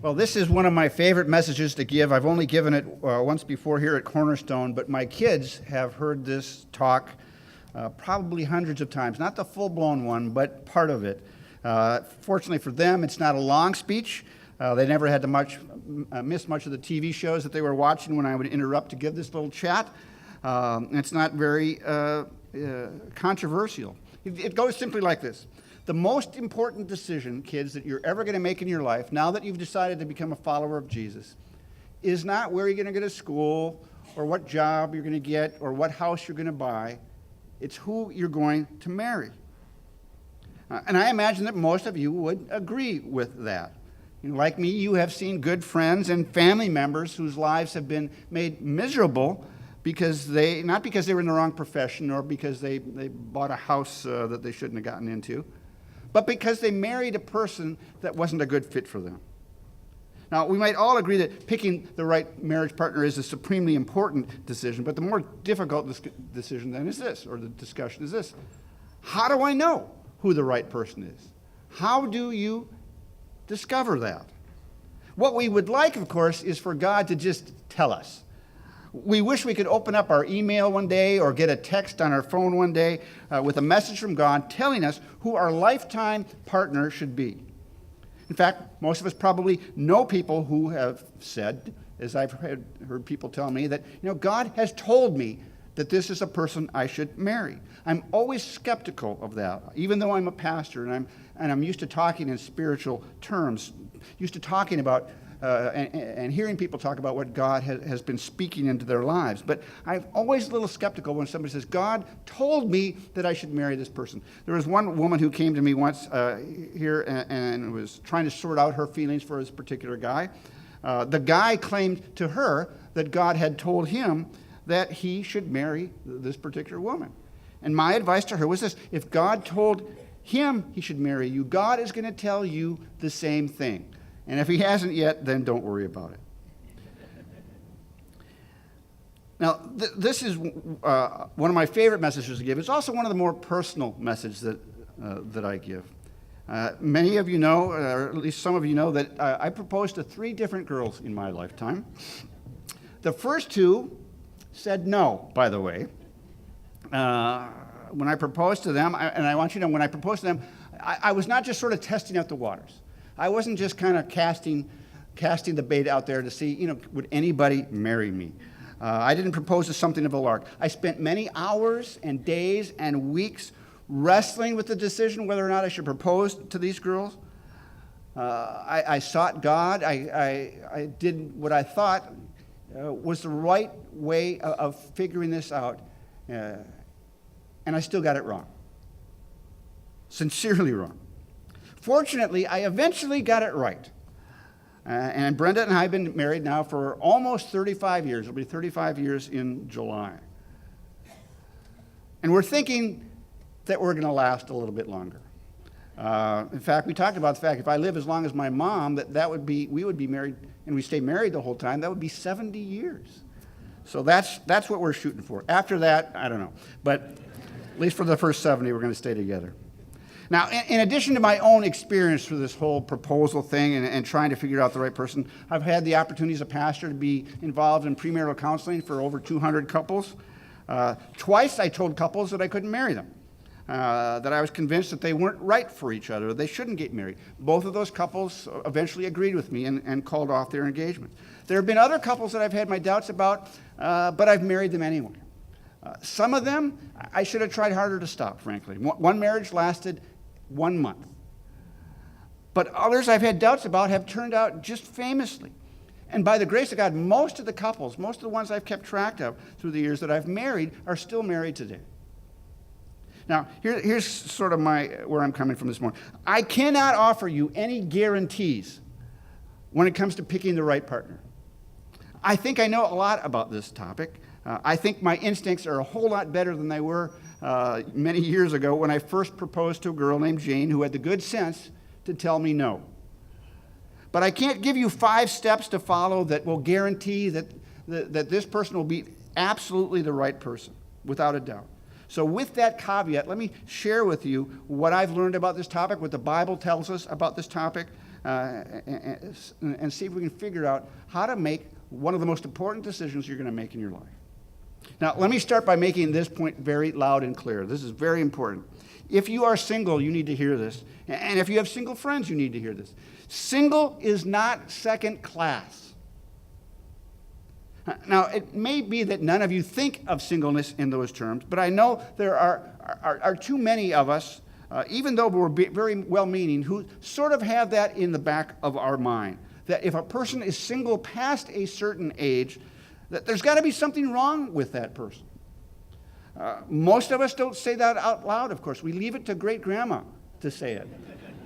Well, this is one of my favorite messages to give. I've only given it once before here at Cornerstone, but my kids have heard this talk probably hundreds of times. Not the full-blown one, but part of it. Fortunately for them, it's not a long speech. They never had to miss much of the TV shows that they were watching when I would interrupt to give this little chat. It's not very controversial. It goes simply like this. The most important decision, kids, that you're ever going to make in your life, now that you've decided to become a follower of Jesus, is not where you're going to go to school, or what job you're going to get, or what house you're going to buy. It's who you're going to marry. And I imagine that most of you would agree with that. Like me, you have seen good friends and family members whose lives have been made miserable because not because they were in the wrong profession or because they bought a house that they shouldn't have gotten into, but because they married a person that wasn't a good fit for them. Now, we might all agree that picking the right marriage partner is a supremely important decision, but the more difficult decision then is this, or the discussion is this. How do I know who the right person is? How do you discover that? What we would like, of course, is for God to just tell us. We wish we could open up our email one day or get a text on our phone one day with a message from God telling us who our lifetime partner should be. In fact, most of us probably know people who have said, as I've heard people tell me, that God has told me that this is a person I should marry. I'm always skeptical of that, even though I'm a pastor and I'm used to talking in spiritual terms, used to talking about and hearing people talk about what God has been speaking into their lives. But I'm always a little skeptical when somebody says, God told me that I should marry this person. There was one woman who came to me once here and was trying to sort out her feelings for this particular guy. The guy claimed to her that God had told him that he should marry this particular woman. And my advice to her was this: if God told him he should marry you, God is going to tell you the same thing. And if he hasn't yet, then don't worry about it. Now, this is one of my favorite messages to give. It's also one of the more personal messages that I give. Many of you know, or at least some of you know, that I proposed to 3 different girls in my lifetime. The first 2 said no, by the way. When I proposed to them, and I want you to know, when I proposed to them, I was not just sort of testing out the waters. I wasn't just kind of casting the bait out there to see, would anybody marry me? I didn't propose to something of a lark. I spent many hours and days and weeks wrestling with the decision whether or not I should propose to these girls. I sought God. I did what I thought was the right way of figuring this out. And I still got it wrong. Sincerely wrong. Fortunately, I eventually got it right. And Brenda and I have been married now for almost 35 years. It'll be 35 years in July. And we're thinking that we're going to last a little bit longer. In fact, we talked about the fact if I live as long as my mom, we would be married, and we stay married the whole time, that would be 70 years. So that's what we're shooting for. After that, I don't know. But at least for the first 70, we're going to stay together. Now, in addition to my own experience through this whole proposal thing and trying to figure out the right person, I've had the opportunity as a pastor to be involved in premarital counseling for over 200 couples. Twice I told couples that I couldn't marry them, that I was convinced that they weren't right for each other, they shouldn't get married. Both of those couples eventually agreed with me and called off their engagement. There have been other couples that I've had my doubts about, but I've married them anyway. Some of them, I should have tried harder to stop, frankly. One marriage lasted 1 month. But others I've had doubts about have turned out just famously. And by the grace of God, most of the couples, most of the ones I've kept track of through the years that I've married are still married today. Now, here's sort of where I'm coming from this morning. I cannot offer you any guarantees when it comes to picking the right partner. I think I know a lot about this topic. I think my instincts are a whole lot better than they were many years ago when I first proposed to a girl named Jane who had the good sense to tell me no. But I can't give you 5 steps to follow that will guarantee that this person will be absolutely the right person, without a doubt. So with that caveat, let me share with you what I've learned about this topic, what the Bible tells us about this topic, and see if we can figure out how to make one of the most important decisions you're going to make in your life. Now, let me start by making this point very loud and clear. This is very important. If you are single, you need to hear this. And if you have single friends, you need to hear this. Single is not second class. Now, it may be that none of you think of singleness in those terms, but I know there are too many of us, even though we're very well-meaning, who sort of have that in the back of our mind, that if a person is single past a certain age, that there's got to be something wrong with that person. Most of us don't say that out loud, of course. We leave it to great-grandma to say it,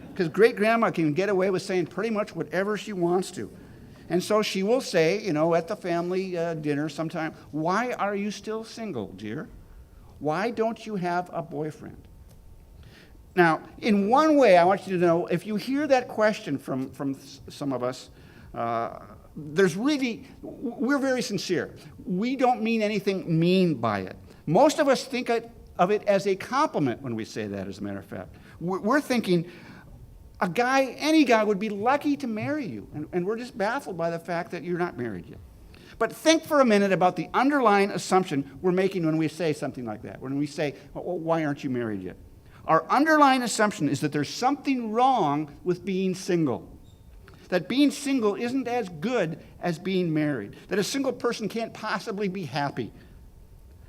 because great-grandma can get away with saying pretty much whatever she wants to. And so she will say, at the family dinner sometime, "Why are you still single, dear? Why don't you have a boyfriend?" Now, in one way, I want you to know, if you hear that question from some of us, we're very sincere. We don't mean anything mean by it. Most of us think of it as a compliment when we say that, as a matter of fact. We're thinking, any guy would be lucky to marry you, and we're just baffled by the fact that you're not married yet. But think for a minute about the underlying assumption we're making when we say something like that, when we say, well, "Why aren't you married yet?" Our underlying assumption is that there's something wrong with being single, that being single isn't as good as being married, that a single person can't possibly be happy.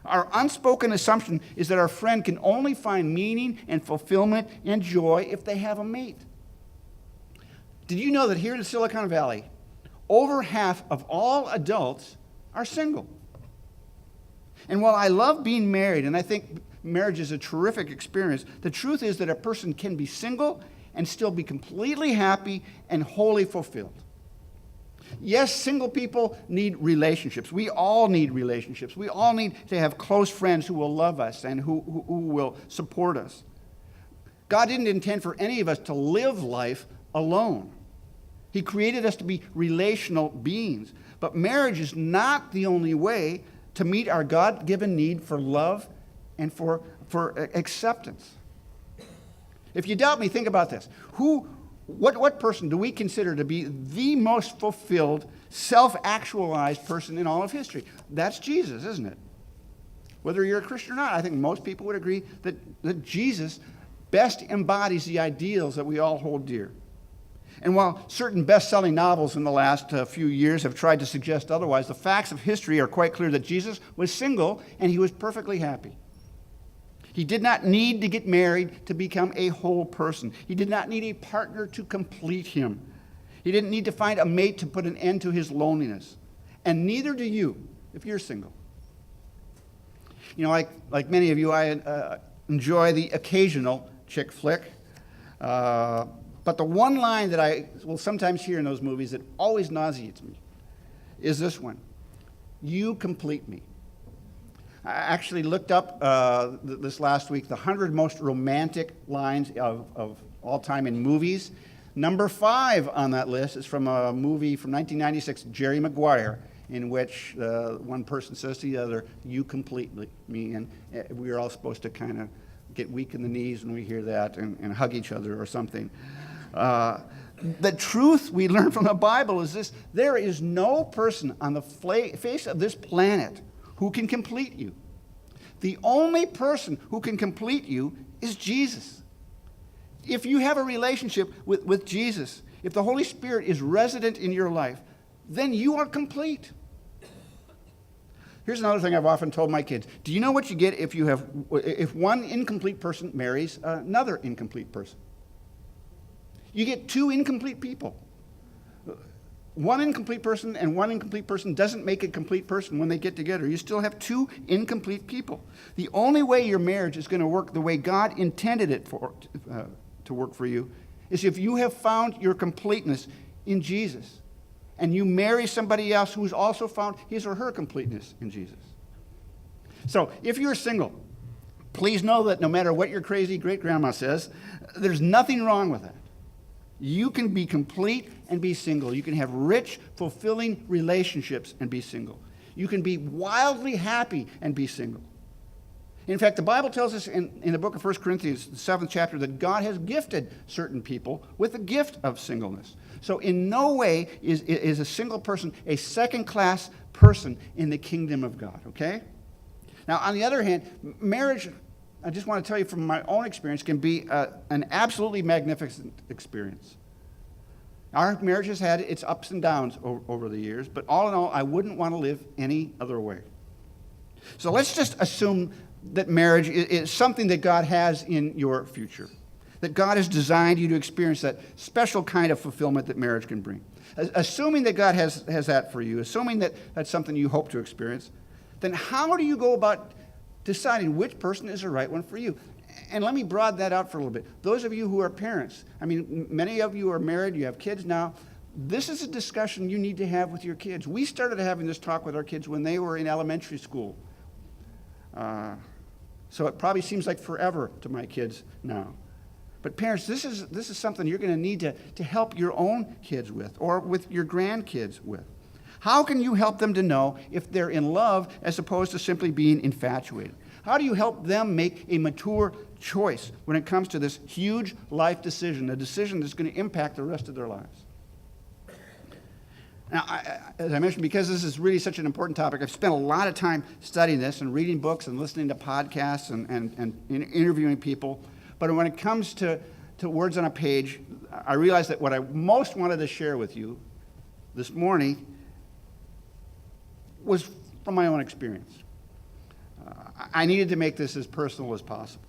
Our unspoken assumption is that our friend can only find meaning and fulfillment and joy if they have a mate. Did you know that here in Silicon Valley, over half of all adults are single? And while I love being married, and I think marriage is a terrific experience, the truth is that a person can be single and still be completely happy and wholly fulfilled. Yes, single people need relationships. We all need relationships. We all need to have close friends who will love us and who will support us. God didn't intend for any of us to live life alone. He created us to be relational beings. But marriage is not the only way to meet our God-given need for love and for acceptance. If you doubt me, think about this. What person do we consider to be the most fulfilled, self-actualized person in all of history? That's Jesus, isn't it? Whether you're a Christian or not, I think most people would agree that Jesus best embodies the ideals that we all hold dear. And while certain best-selling novels in the last few years have tried to suggest otherwise, the facts of history are quite clear that Jesus was single and he was perfectly happy. He did not need to get married to become a whole person. He did not need a partner to complete him. He didn't need to find a mate to put an end to his loneliness. And neither do you if you're single. Like many of you, I enjoy the occasional chick flick. But the one line that I will sometimes hear in those movies that always nauseates me is this one: "You complete me." I actually looked up this last week the 100 most romantic lines of all time in movies. Number 5 on that list is from a movie from 1996, Jerry Maguire, in which one person says to the other, "You complete me," and we're all supposed to kind of get weak in the knees when we hear that and hug each other or something. The truth we learn from the Bible is this: there is no person on the face of this planet who can complete you. The only person who can complete you is Jesus. If you have a relationship with Jesus, if the Holy Spirit is resident in your life, then you are complete. Here's another thing I've often told my kids. Do you know what you get if one incomplete person marries another incomplete person? You get 2 incomplete people. One incomplete person and one incomplete person doesn't make a complete person when they get together. You still have 2 incomplete people. The only way your marriage is going to work the way God intended it to work for you is if you have found your completeness in Jesus and you marry somebody else who's also found his or her completeness in Jesus. So if you're single, please know that no matter what your crazy great-grandma says, there's nothing wrong with that. You can be complete and be single. You can have rich, fulfilling relationships and be single. You can be wildly happy and be single. In fact, the Bible tells us in the book of 1 Corinthians, the 7th chapter, that God has gifted certain people with the gift of singleness. So in no way is a single person a second-class person in the kingdom of God, okay? Now, on the other hand, marriage, I just want to tell you from my own experience, can be an absolutely magnificent experience. Our marriage has had its ups and downs over the years, but all in all, I wouldn't want to live any other way. So let's just assume that marriage is something that God has in your future, that God has designed you to experience that special kind of fulfillment that marriage can bring. Assuming that God has that for you, assuming that that's something you hope to experience, then how do you go about deciding which person is the right one for you? And let me broaden that out for a little bit. Those of you who are parents, I mean, many of you are married, you have kids now. This is a discussion you need to have with your kids. We started having this talk with our kids when they were in elementary school. So it probably seems like forever to my kids now. But parents, this is something you're going to need to help your own kids with, or with your grandkids with. How can you help them to know if they're in love as opposed to simply being infatuated? How do you help them make a mature choice when it comes to this huge life decision, a decision that's going to impact the rest of their lives? Now, as I mentioned, because this is really such an important topic, I've spent a lot of time studying this and reading books and listening to podcasts and interviewing people. But when it comes to words on a page, I realized that what I most wanted to share with you this morning was from my own experience. I needed to make this as personal as possible.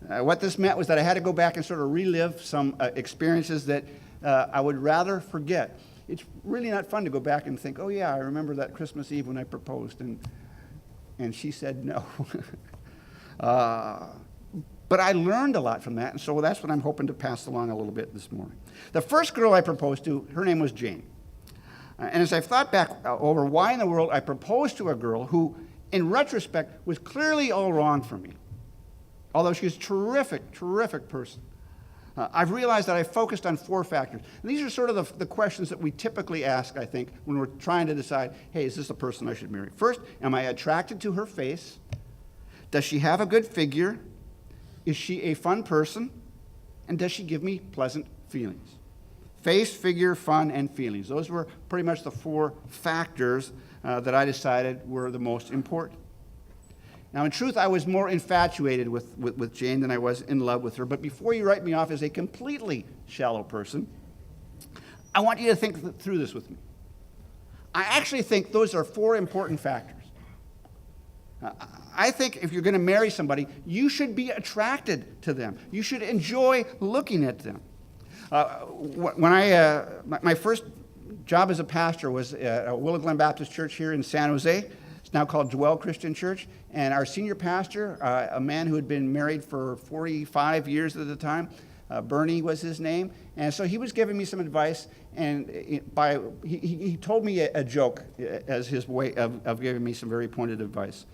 What this meant was that I had to go back and sort of relive some experiences that I would rather forget. It's really not fun to go back and think, oh yeah, I remember that Christmas Eve when I proposed and she said no. But I learned a lot from that, and so that's what I'm hoping to pass along a little bit this morning. The first girl I proposed to, her name was Jane. And as I've thought back over why in the world I proposed to a girl who, in retrospect, was clearly all wrong for me, although she was a terrific, terrific person, I've realized that I focused on 4 factors. And these are sort of the questions that we typically ask, I think, when we're trying to decide, hey, is this the person I should marry? First, am I attracted to her face? Does she have a good figure? Is she a fun person? And does she give me pleasant feelings? Face, figure, fun, and feelings. Those were pretty much the 4 factors that I decided were the most important. Now, in truth, I was more infatuated with Jane than I was in love with her. But before you write me off as a completely shallow person, I want you to think through this with me. I actually think those are 4 important factors. I think if you're going to marry somebody, you should be attracted to them. You should enjoy looking at them. My first job as a pastor was at Willow Glen Baptist Church here in San Jose. It's now called Dwell Christian Church. And our senior pastor, a man who had been married for 45 years at the time, Bernie was his name. And so he was giving me some advice, and he told me a joke as his way of giving me some very pointed advice.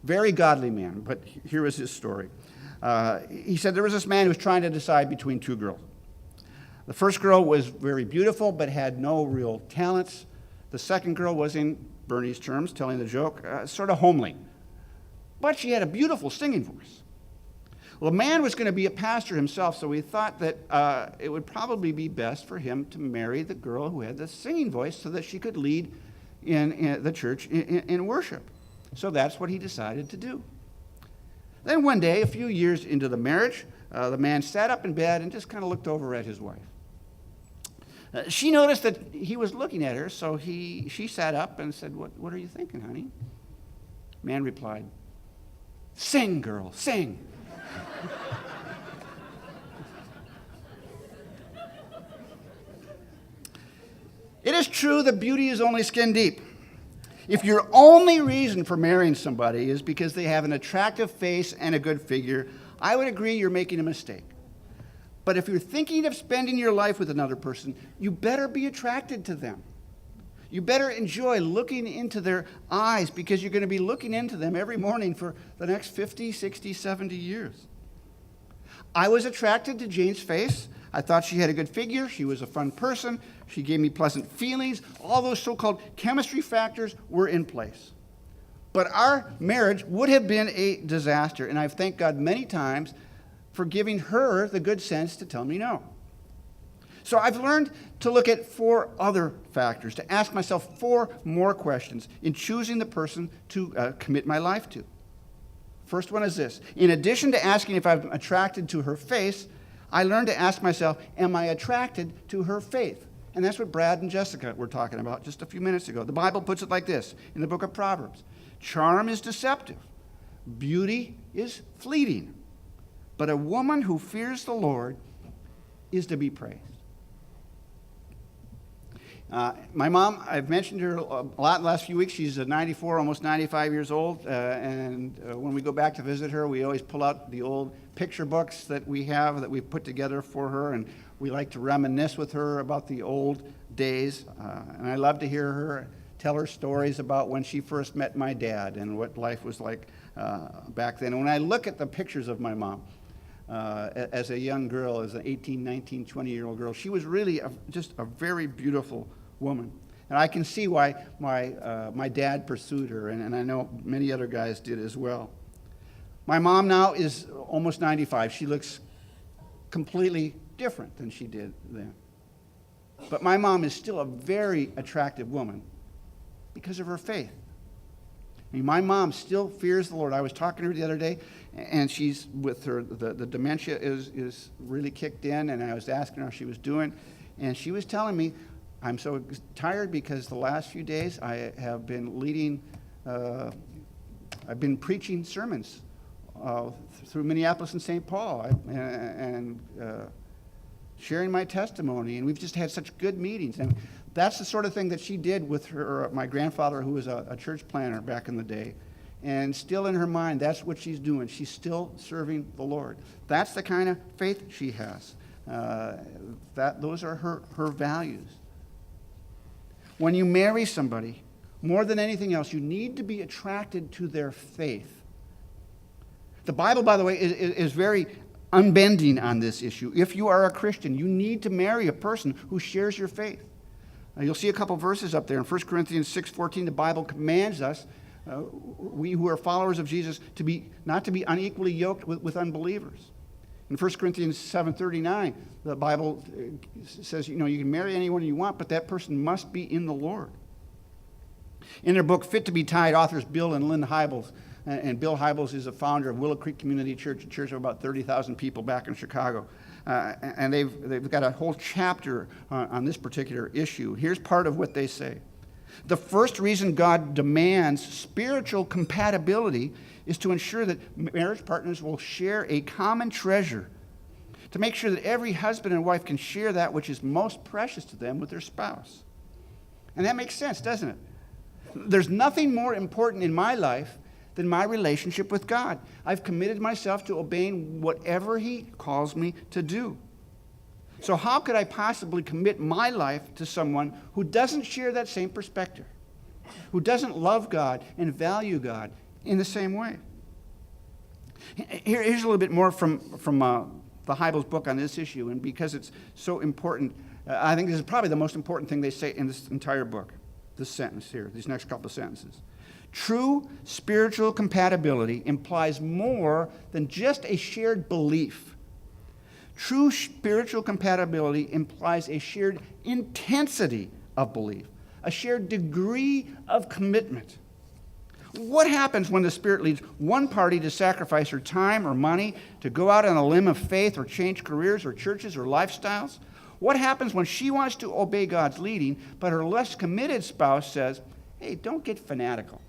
Very godly man, but here was his story. He said there was this man who was trying to decide between 2 girls. The first girl was very beautiful but had no real talents. The second girl was, in Bernie's terms, telling the joke, sort of homely. But she had a beautiful singing voice. Well, the man was going to be a pastor himself, so he thought that it would probably be best for him to marry the girl who had the singing voice so that she could lead in the church in worship. So that's what he decided to do. Then one day, a few years into the marriage, the man sat up in bed and just kind of looked over at his wife. She noticed that he was looking at her, so she sat up and said, What are you thinking, honey? Man replied, "Sing, girl, sing." It is true that beauty is only skin deep. If your only reason for marrying somebody is because they have an attractive face and a good figure, I would agree you're making a mistake. But if you're thinking of spending your life with another person, you better be attracted to them. You better enjoy looking into their eyes, because you're going to be looking into them every morning for the next 50, 60, 70 years. I was attracted to Jane's face. I thought she had a good figure. She was a fun person. She gave me pleasant feelings. All those so-called chemistry factors were in place. But our marriage would have been a disaster, and I've thanked God many times for giving her the good sense to tell me no. So I've learned to look at 4 other factors, to ask myself 4 more questions in choosing the person to commit my life to. First one is this. In addition to asking if I'm attracted to her face, I learned to ask myself, am I attracted to her faith? And that's what Brad and Jessica were talking about just a few minutes ago. The Bible puts it like this in the book of Proverbs. Charm is deceptive. Beauty is fleeting. But a woman who fears the Lord is to be praised. My mom, I've mentioned her a lot in the last few weeks. She's 94, almost 95 years old. And when we go back to visit her, we always pull out the old picture books that we have that we've put together for her. And we like to reminisce with her about the old days. And I love to hear her tell her stories about when she first met my dad and what life was like back then. And when I look at the pictures of my mom, as a young girl, as an 18, 19, 20-year-old girl, she was really just a very beautiful woman. And I can see why my dad pursued her, and I know many other guys did as well. My mom now is almost 95. She looks completely different than she did then. But my mom is still a very attractive woman because of her faith. I mean, my mom still fears the Lord. I was talking to her the other day, and she's with her, the dementia is really kicked in, and I was asking her how she was doing, and she was telling me, I'm so tired because the last few days I have been leading, I've been preaching sermons through Minneapolis and St. Paul, and sharing my testimony, and we've just had such good meetings. And that's the sort of thing that she did with my grandfather, who was a church planner back in the day. And still in her mind, that's what she's doing. She's still serving the Lord. That's the kind of faith she has. Those are her values. When you marry somebody, more than anything else, you need to be attracted to their faith. The Bible, by the way, is very unbending on this issue. If you are a Christian, you need to marry a person who shares your faith. You'll see a couple verses up there. In 1 Corinthians 6:14, the Bible commands us, we who are followers of Jesus, not to be unequally yoked with unbelievers. In 1 Corinthians 7:39, the Bible says, you can marry anyone you want, but that person must be in the Lord. In their book, Fit to be Tied, authors Bill and Lynn Hybels, and Bill Hybels is a founder of Willow Creek Community Church, a church of about 30,000 people back in Chicago. And they've got a whole chapter on this particular issue. Here's part of what they say. The first reason God demands spiritual compatibility is to ensure that marriage partners will share a common treasure, to make sure that every husband and wife can share that which is most precious to them with their spouse. And that makes sense, doesn't it? There's nothing more important in my life than my relationship with God. I've committed myself to obeying whatever He calls me to do. So how could I possibly commit my life to someone who doesn't share that same perspective, who doesn't love God and value God in the same way? Here's a little bit more from the Hybels book on this issue, and because it's so important, I think this is probably the most important thing they say in this entire book, this sentence here, these next couple of sentences. True spiritual compatibility implies more than just a shared belief. True spiritual compatibility implies a shared intensity of belief, a shared degree of commitment. What happens when the Spirit leads one party to sacrifice her time or money to go out on a limb of faith or change careers or churches or lifestyles? What happens when she wants to obey God's leading, but her less committed spouse says, hey, don't get fanatical?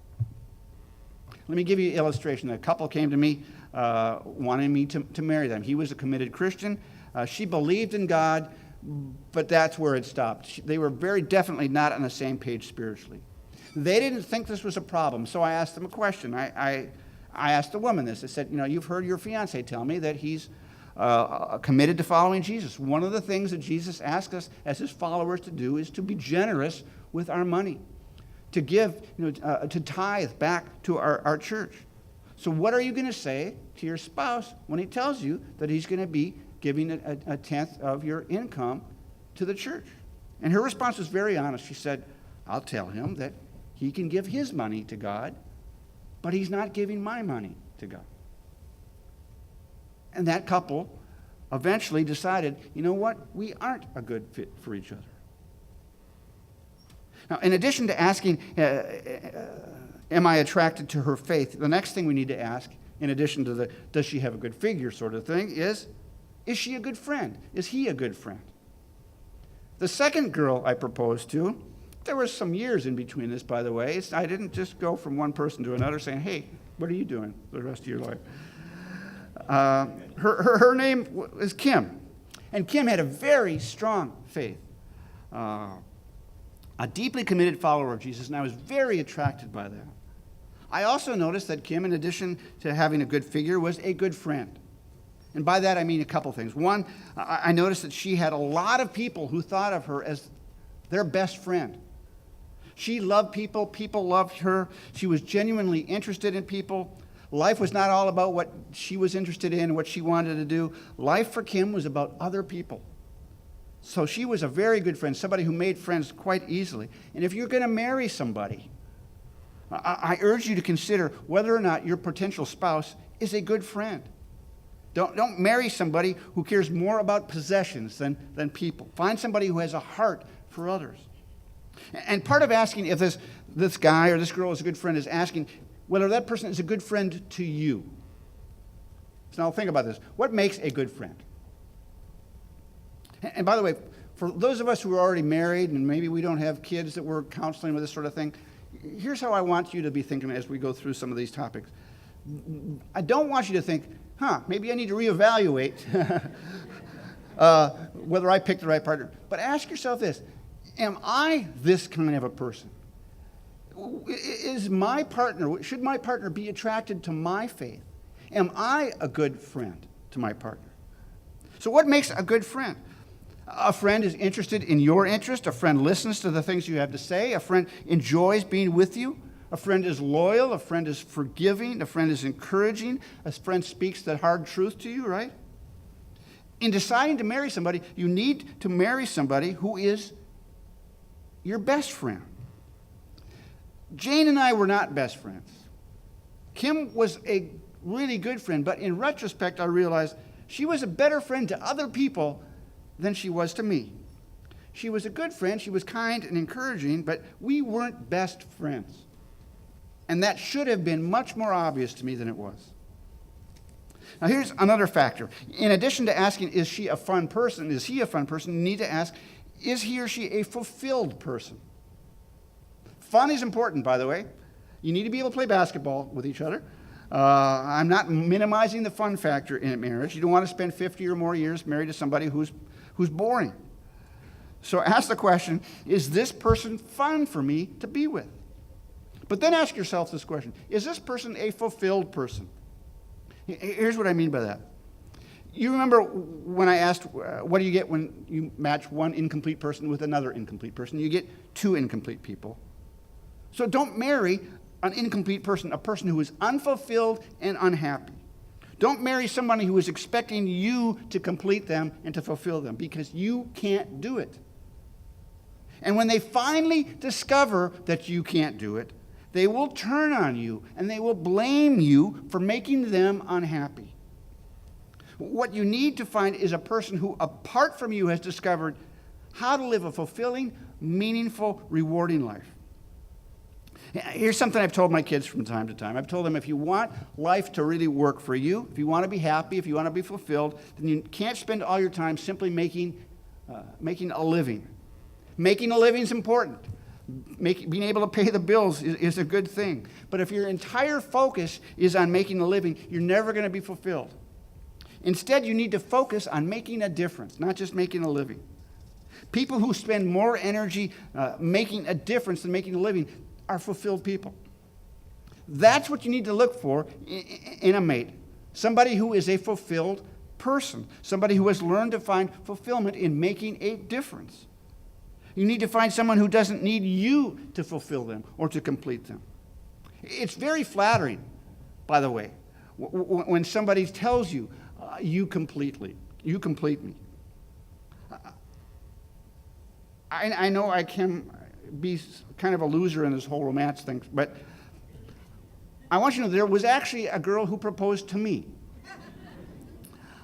Let me give you an illustration. A couple came to me wanting me to marry them. He was a committed Christian. She believed in God, but that's where it stopped. They were very definitely not on the same page spiritually. They didn't think this was a problem, so I asked them a question. I asked the woman this. I said, you've heard your fiancé tell me that he's committed to following Jesus. One of the things that Jesus asked us as His followers to do is to be generous with our money, to give, to tithe back to our church. So what are you going to say to your spouse when he tells you that he's going to be giving a tenth of your income to the church? And her response was very honest. She said, I'll tell him that he can give his money to God but he's not giving my money to go. And that couple eventually decided, you know what? We aren't a good fit for each other. Now, in addition to asking, am I attracted to her faith, the next thing we need to ask, in addition to the does she have a good figure sort of thing, is she a good friend? Is he a good friend? The second girl I proposed to, there was some years in between this, by the way. I didn't just go from one person to another saying, hey, what are you doing the rest of your life? Her name was Kim. And Kim had a very strong faith. A deeply committed follower of Jesus, and I was very attracted by that. I also noticed that Kim, in addition to having a good figure, was a good friend. And by that I mean a couple things. One, I noticed that she had a lot of people who thought of her as their best friend. She loved people, people loved her. She was genuinely interested in people. Life was not all about what she was interested in, what she wanted to do. Life for Kim was about other people. So she was a very good friend, somebody who made friends quite easily. And if you're going to marry somebody, I urge you to consider whether or not your potential spouse is a good friend. Don't marry somebody who cares more about possessions than people. Find somebody who has a heart for others. And part of asking if this guy or this girl is a good friend is asking whether that person is a good friend to you. So now think about this. What makes a good friend? And by the way, for those of us who are already married and maybe we don't have kids that we're counseling with this sort of thing, here's how I want you to be thinking as we go through some of these topics. I don't want you to think, maybe I need to reevaluate whether I picked the right partner. But ask yourself this, am I this kind of a person? Is my partner, should my partner be attracted to my faith? Am I a good friend to my partner? So what makes a good friend? A friend is interested in your interest. A friend listens to the things you have to say. A friend enjoys being with you. A friend is loyal. A friend is forgiving. A friend is encouraging. A friend speaks the hard truth to you, right? In deciding to marry somebody, you need to marry somebody who is your best friend. Jane and I were not best friends. Kim was a really good friend, but in retrospect, I realized she was a better friend to other people than she was to me. She was a good friend, she was kind and encouraging, but we weren't best friends. And that should have been much more obvious to me than it was. Now here's another factor. In addition to asking, is she a fun person, is he a fun person, you need to ask, is he or she a fulfilled person? Fun is important, by the way. You need to be able to play basketball with each other. I'm not minimizing the fun factor in a marriage. You don't want to spend 50 or more years married to somebody who's boring. So ask the question, is this person fun for me to be with? But then ask yourself this question, is this person a fulfilled person? Here's what I mean by that. You remember when I asked, what do you get when you match one incomplete person with another incomplete person? You get two incomplete people. So don't marry an incomplete person, a person who is unfulfilled and unhappy. Don't marry somebody who is expecting you to complete them and to fulfill them, because you can't do it. And when they finally discover that you can't do it, they will turn on you and they will blame you for making them unhappy. What you need to find is a person who, apart from you, has discovered how to live a fulfilling, meaningful, rewarding life. Here's something I've told my kids from time to time. I've told them, if you want life to really work for you, if you want to be happy, if you want to be fulfilled, then you can't spend all your time simply making a living. Making a living is important. Being able to pay the bills is a good thing. But if your entire focus is on making a living, you're never going to be fulfilled. Instead, you need to focus on making a difference, not just making a living. People who spend more energy making a difference than making a living are fulfilled people. That's what you need to look for in a mate. Somebody who is a fulfilled person. Somebody who has learned to find fulfillment in making a difference. You need to find someone who doesn't need you to fulfill them or to complete them. It's very flattering, by the way, when somebody tells you, you complete me. I know I can be kind of a loser in this whole romance thing, but I want you to know there was actually a girl who proposed to me.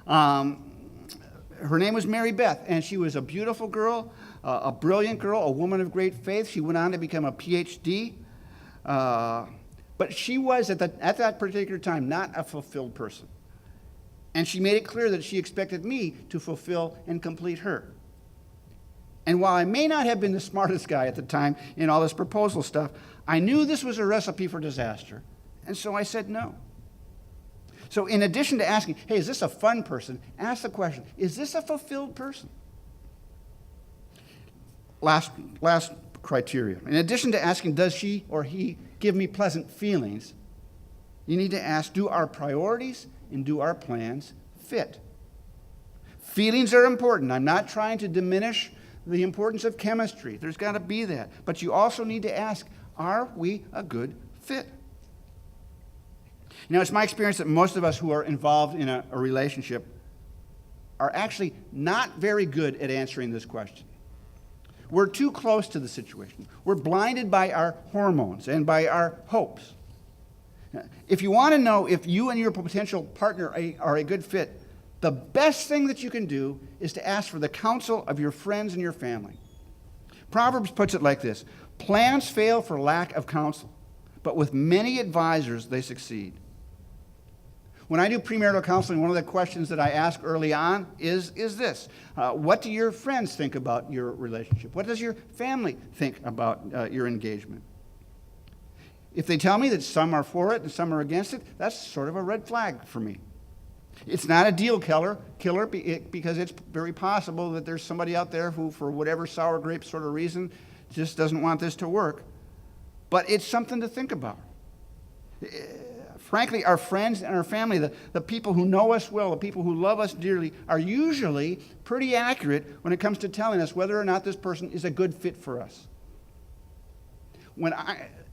Her name was Mary Beth, and she was a beautiful girl, a brilliant girl, a woman of great faith. She went on to become a PhD. But she was, at that particular time, not a fulfilled person. And she made it clear that she expected me to fulfill and complete her. And while I may not have been the smartest guy at the time in all this proposal stuff, I knew this was a recipe for disaster. And so I said no. So in addition to asking, hey, is this a fun person? Ask the question, is this a fulfilled person? Last criteria. In addition to asking, does she or he give me pleasant feelings, you need to ask, do our priorities and do our plans fit? Feelings are important. I'm not trying to diminish the importance of chemistry. There's got to be that. But you also need to ask, are we a good fit? Now, it's my experience that most of us who are involved in a relationship are actually not very good at answering this question. We're too close to the situation. We're blinded by our hormones and by our hopes. If you want to know if you and your potential partner are a good fit, the best thing that you can do is to ask for the counsel of your friends and your family. Proverbs puts it like this: plans fail for lack of counsel, but with many advisors they succeed. When I do premarital counseling, one of the questions that I ask early on is this. What do your friends think about your relationship? What does your family think about your engagement? If they tell me that some are for it and some are against it, that's sort of a red flag for me. It's not a deal killer because it's very possible that there's somebody out there who, for whatever sour grape sort of reason, just doesn't want this to work. But it's something to think about. Frankly, our friends and our family, the people who know us well, the people who love us dearly, are usually pretty accurate when it comes to telling us whether or not this person is a good fit for us.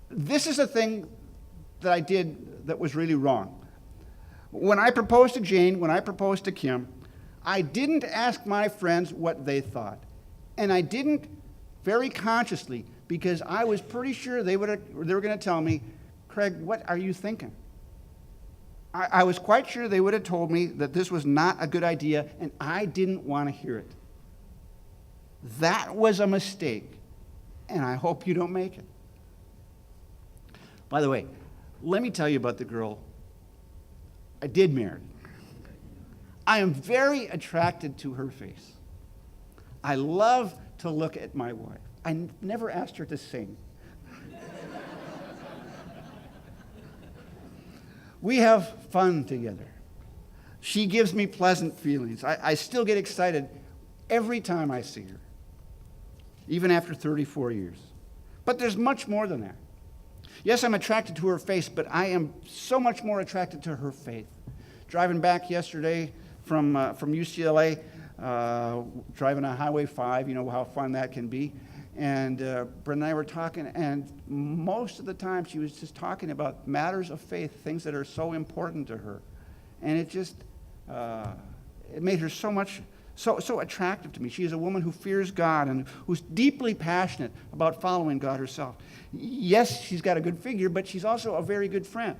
This is a thing that I did that was really wrong. When I proposed to Jane, when I proposed to Kim, I didn't ask my friends what they thought. And I didn't very consciously, because I was pretty sure they were going to tell me, Craig, what are you thinking? I was quite sure they would have told me that this was not a good idea, and I didn't want to hear it. That was a mistake, and I hope you don't make it. By the way, let me tell you about the girl I did marry. I am very attracted to her face. I love to look at my wife. I never asked her to sing. We have fun together. She gives me pleasant feelings. I still get excited every time I see her, even after 34 years. But there's much more than that. Yes, I'm attracted to her face, but I am so much more attracted to her faith. Driving back yesterday from UCLA, driving on Highway 5, you know how fun that can be. And Brenda and I were talking, and most of the time she was just talking about matters of faith, things that are so important to her. And it just, it made her so attractive to me. She is a woman who fears God and who's deeply passionate about following God herself. Yes, she's got a good figure, but she's also a very good friend.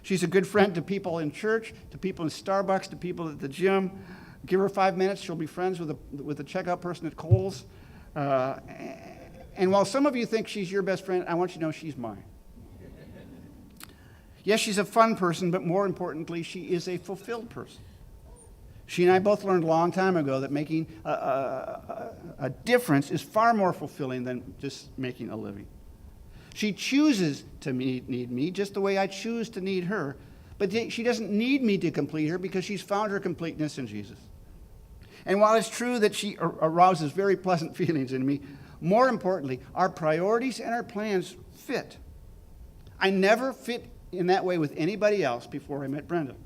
She's a good friend to people in church, to people in Starbucks, to people at the gym. Give her 5 minutes, she'll be friends with the checkout person at Kohl's. And while some of you think she's your best friend, I want you to know she's mine. Yes, she's a fun person, but more importantly, she is a fulfilled person. She and I both learned a long time ago that making a difference is far more fulfilling than just making a living. She chooses to need me just the way I choose to need her, but she doesn't need me to complete her because she's found her completeness in Jesus. And while it's true that she arouses very pleasant feelings in me, more importantly, our priorities and our plans fit. I never fit in that way with anybody else before I met Brenda.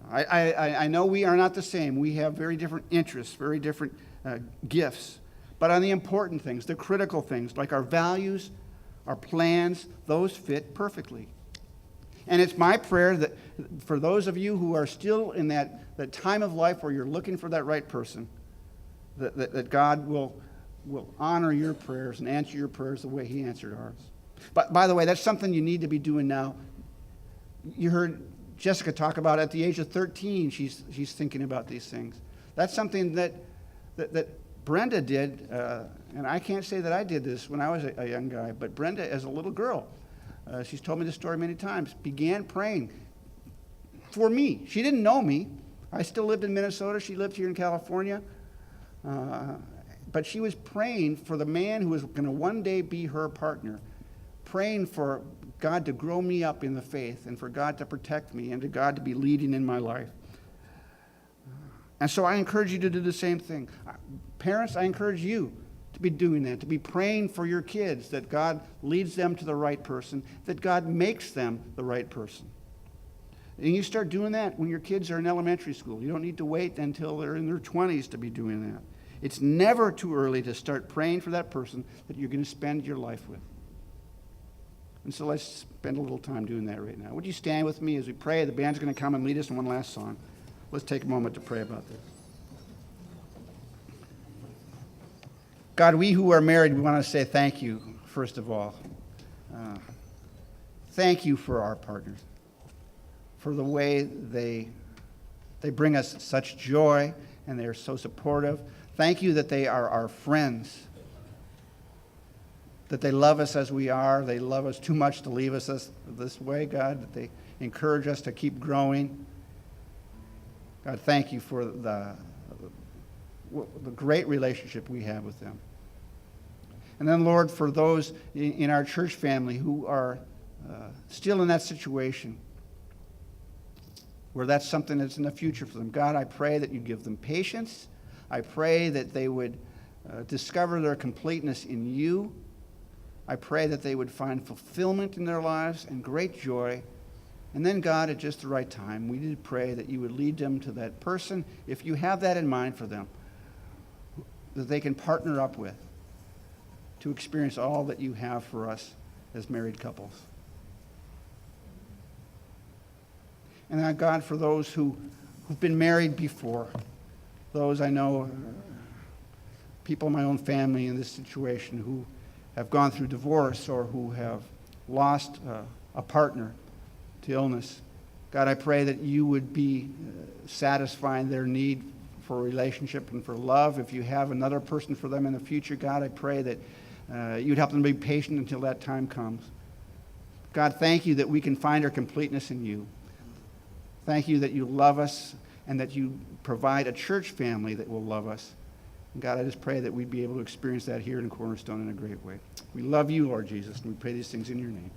I know we are not the same. We have very different interests, very different gifts. But on the important things, the critical things, like our values, our plans, those fit perfectly. And it's my prayer that for those of you who are still in that time of life where you're looking for that right person, that God will honor your prayers and answer your prayers the way he answered ours. But by the way, that's something you need to be doing now. You heard Jessica talk about at the age of 13, she's thinking about these things. That's something that Brenda did, and I can't say that I did this when I was a young guy, but Brenda, as a little girl, she's told me this story many times, began praying for me. She didn't know me. I still lived in Minnesota. She lived here in California. But she was praying for the man who was going to one day be her partner, praying for God to grow me up in the faith and for God to protect me and to God to be leading in my life. And so I encourage you to do the same thing. Parents, I encourage you to be doing that, to be praying for your kids, that God leads them to the right person, that God makes them the right person. And you start doing that when your kids are in elementary school. You don't need to wait until they're in their 20s to be doing that. It's never too early to start praying for that person that you're going to spend your life with. And so let's spend a little time doing that right now. Would you stand with me as we pray? The band's going to come and lead us in one last song. Let's take a moment to pray about this. God, we who are married, we want to say thank you, first of all. Thank you for our partners, for the way they bring us such joy and they are so supportive. Thank you that they are our friends, that they love us as we are. They love us too much to leave us this way, God, that they encourage us to keep growing. God, thank you for the great relationship we have with them. And then, Lord, for those in our church family who are still in that situation, where that's something that's in the future for them, God, I pray that you give them patience. I pray that they would discover their completeness in you. I pray that they would find fulfillment in their lives and great joy. And then, God, at just the right time, we did pray that you would lead them to that person, if you have that in mind for them, that they can partner up with to experience all that you have for us as married couples. And then, God, for those who've been married before, those I know, people in my own family in this situation who have gone through divorce or who have lost a partner to illness. God, I pray that you would be satisfying their need for a relationship and for love. If you have another person for them in the future, God, I pray that you'd help them to be patient until that time comes. God, thank you that we can find our completeness in you. Thank you that you love us and that you provide a church family that will love us. And God, I just pray that we'd be able to experience that here in Cornerstone in a great way. We love you, Lord Jesus, and we pray these things in your name.